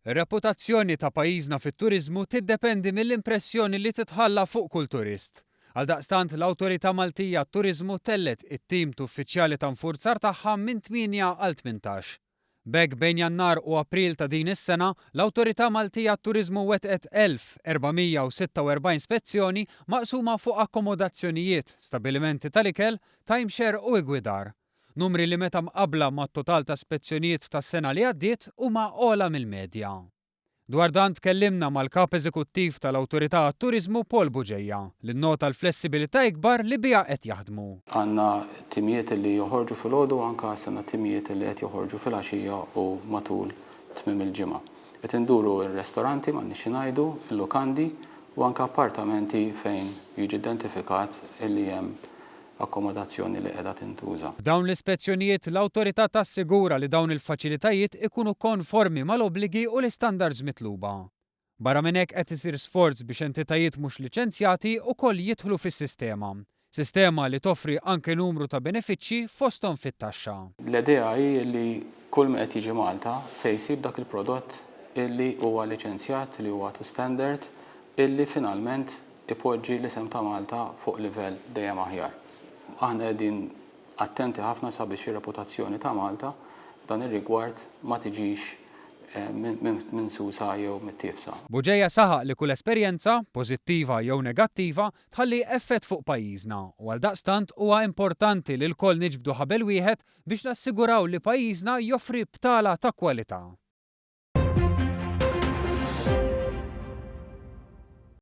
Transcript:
Ir-reputazzjoni ta' pajjiżna fit-turiżmu tiddependi mill-impressjoni li titħalla fuq kull turist. Għaldaqstant l-Awtorità Maltija għat-Turiżmu tellet it-tim ta' uffiċjali ta' nfurzar tagħha minn 8 għal 18. B'hekk bejn Jannar u April ta' din is-sena, l-Awtorità Maltija għat-Turiżmu wettqet 1446 spezzjoni maqsuma fuq akkomodazzjonijiet, stabilimenti tal-ikel, timeshare u igwidar. Numri li meta mqabbla mat-total ta' spezzjonijiet tas-sena li għaddiet huma ogħla mill-medja. Dwar dan tkellimna mal-Kap Eżekuttiv tal-Awtorità għat-Turiżmu Paul Buġejja li nnota l-flessibilità ikbar li biha qed jaħdmu. Għandna timijiet li joħorġu filgħodu anke għandna timijiet li qed joħorġu filgħaxija u matul tmiem il-ġimgħa. Qed induru r-restoranti m'għandniex ngħidu, il-lukandi u anke appartamenti fejn jiġi identifikat li hemm akkomodazzjoni li qiegħda tintuża. Dawn l-ispezzjonijiet l-awtorità tassigura li dawn il-faċilitajiet ikunu konformi mal-obbligi u l-istandards mitluba. Barra minn hekk qed isir sforz biex entitajiet mhux liċenzjati wkoll jidħlu fis-sistema. Sistema li toffri anke numru ta' benefiċċji fosthom fit-taxxa. L-idea hi li kull ma qed jiġi Malta se jsib dak il-prodott illi huwa liċenzjat li huwa to standard illi finalment ipoġġi l-isem ta' Malta fuq livell dejjem aħjar. Aħna qegħdin attenti ħafna sabiex ir-reputazzjoni ta' Malta dan ir-rigward ma tiġix minsusa jew mittiefsa. Buġejja saħaq li kull esperjenza, pożittiva jew negattiva, tħalli effett fuq pajjiżna u għaldaqstant huwa importanti li l-koll niġbdu ħabel wieħed biex nassiguraw li pajjiżna joffri btala ta' kwalità.